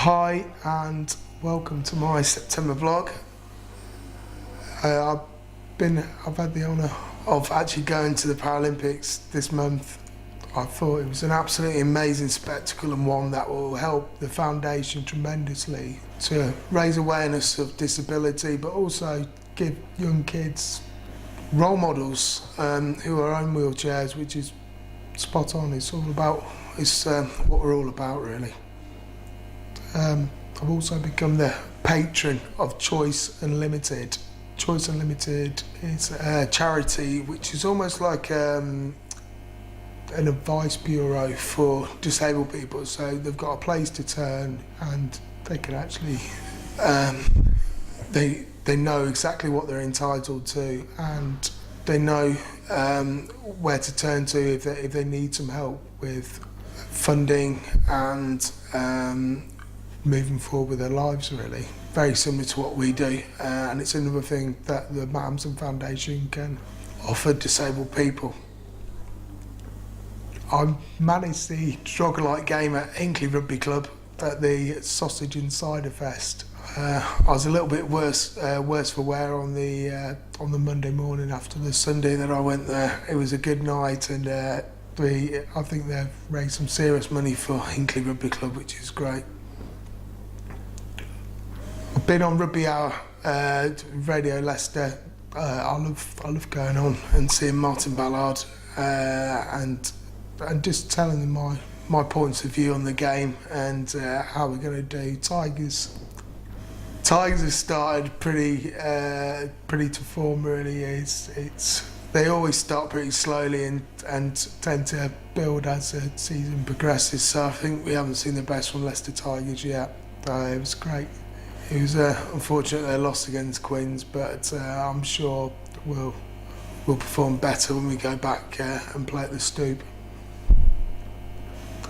Hi and welcome to my September vlog. I've had the honour of actually going to the Paralympics this month. I thought it was an absolutely amazing spectacle and one that will help the foundation tremendously to raise awareness of disability, but also give young kids role models who are in wheelchairs, which is spot on. It's what we're all about, really. I've also become the patron of Choice Unlimited. Choice Unlimited is a charity which is almost like an advice bureau for disabled people. So they've got a place to turn and they can actually, they know exactly what they're entitled to, and they know where to turn to if they need some help with funding and moving forward with their lives, really. Very similar to what we do, and it's another thing that the Adamson Foundation can offer disabled people. I managed the Drogalite game at Hinkley Rugby Club at the Sausage and Cider Fest. I was a little bit worse for wear on the Monday morning after the Sunday that I went there. It was a good night, and I think they've raised some serious money for Hinkley Rugby Club, which is great. I've been on Rugby Hour, Radio Leicester. I love going on and seeing Martin Ballard and just telling them my points of view on the game and how we're going to do. Tigers have started pretty to form, really. They always start pretty slowly and tend to build as the season progresses. So I think we haven't seen the best from Leicester Tigers yet. It was great. It was unfortunate they lost against Quins, but I'm sure we'll perform better when we go back and play at the Stoop.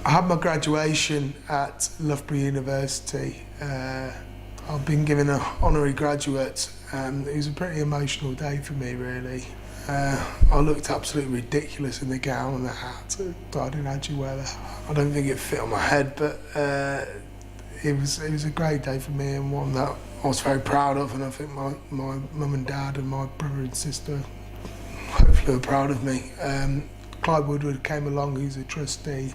I had my graduation at Loughborough University. I've been given an honorary graduate. It was a pretty emotional day for me, really. I looked absolutely ridiculous in the gown and the hat. I didn't actually wear the hat. I don't think it fit on my head, but it was a great day for me, and one that I was very proud of, and I think my mum and dad and my brother and sister hopefully were proud of me. Clive Woodward came along, who's a trustee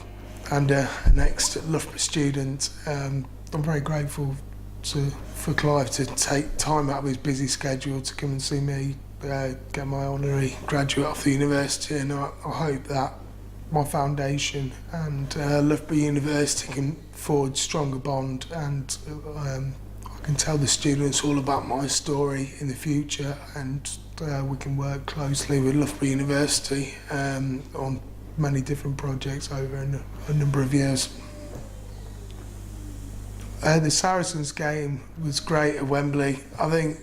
and an ex-Loughborough student. I'm very grateful for Clive to take time out of his busy schedule to come and see me get my honorary graduate off the university, and I hope that my foundation and Loughborough University can forge stronger bond, and I can tell the students all about my story in the future, and we can work closely with Loughborough University on many different projects over a number of years. The Saracens game was great at Wembley. I think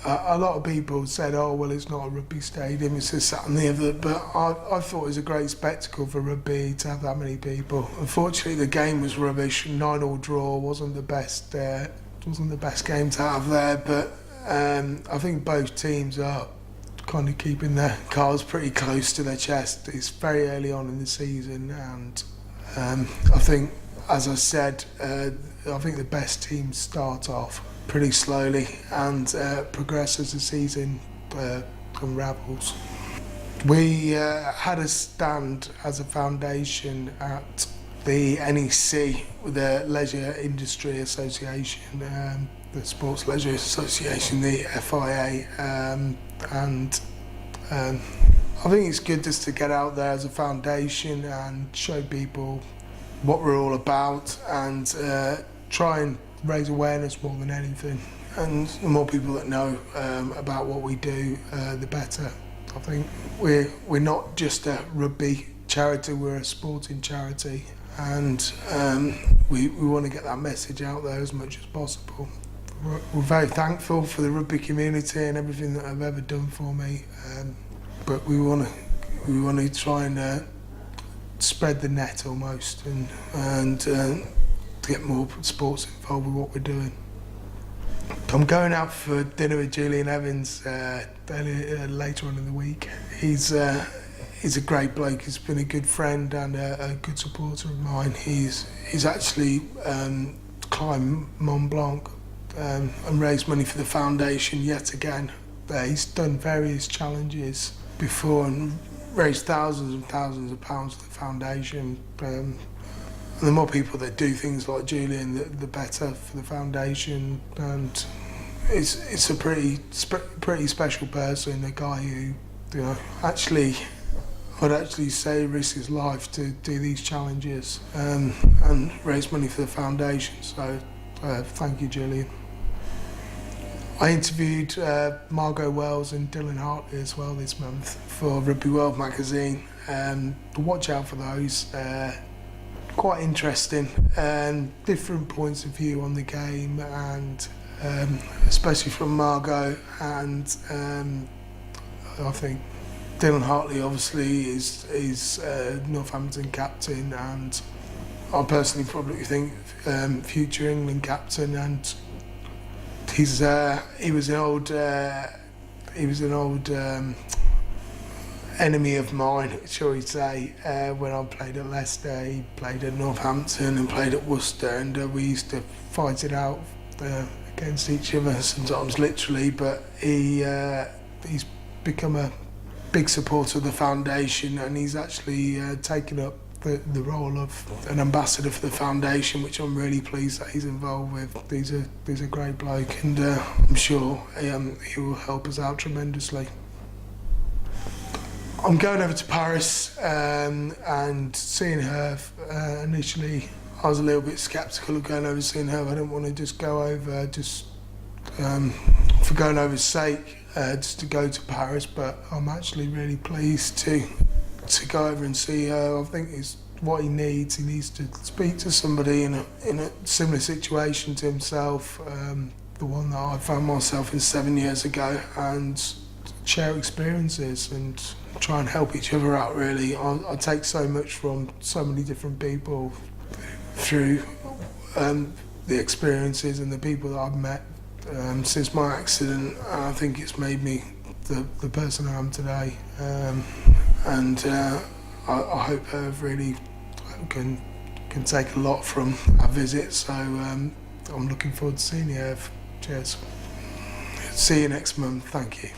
a lot of people said, oh, well, it's not a rugby stadium, it's this, that and the other, but I thought it was a great spectacle for rugby to have that many people. Unfortunately, the game was rubbish. 9-9 draw wasn't the best game to have there, but I think both teams are kind of keeping their cards pretty close to their chest. It's very early on in the season, and I think, as I said, I think the best teams start off pretty slowly and progress as the season unravels. We had a stand as a foundation at the NEC, the Leisure Industry Association, the Sports Leisure Association, the FIA, and I think it's good just to get out there as a foundation and show people what we're all about, and try and raise awareness more than anything. And the more people that know about what we do, the better. I think we're not just a rugby charity, we're a sporting charity, and we want to get that message out there as much as possible. We're very thankful for the rugby community and everything that they've ever done for me, but we want to try and spread the net almost, and to get more sports involved with what we're doing. I'm going out for dinner with Julian Evans later on in the week. He's a great bloke. He's been a good friend and a good supporter of mine. He's actually climb Mont Blanc and raise money for the foundation yet again. He's done various challenges before and raised thousands and thousands of pounds for the foundation. And the more people that do things like Julian, the better for the foundation. And it's a pretty special person, a guy who, you know, I'd actually say risks his life to do these challenges and raise money for the foundation. So thank you, Julian. I interviewed Margot Wells and Dylan Hartley as well this month for Rugby World magazine. Watch out for those. Quite interesting, different points of view on the game, and especially from Margot. And I think Dylan Hartley obviously is Northampton captain, and I personally probably think future England captain. And he was an old enemy of mine, shall we say. When I played at Leicester, he played at Northampton and played at Worcester, and we used to fight it out against each other, sometimes literally. But he's become a big supporter of the foundation, and he's actually taken up the role of an ambassador for the foundation, which I'm really pleased that he's involved with. He's a great bloke, and I'm sure he will help us out tremendously. I'm going over to Paris and seeing her. Initially, I was a little bit sceptical of going over and seeing her. I didn't want to just go over for going over's sake, just to go to Paris. But I'm actually really pleased to go over and see her. I think it's what he needs. He needs to speak to somebody in a similar situation to himself, the one that I found myself in 7 years ago, and share experiences and try and help each other out, really. I take so much from so many different people through the experiences and the people that I've met since my accident, and I think it's made me the person I am today. And I hope Herve really can take a lot from our visit. So I'm looking forward to seeing you, Herve. Cheers. See you next month. Thank you.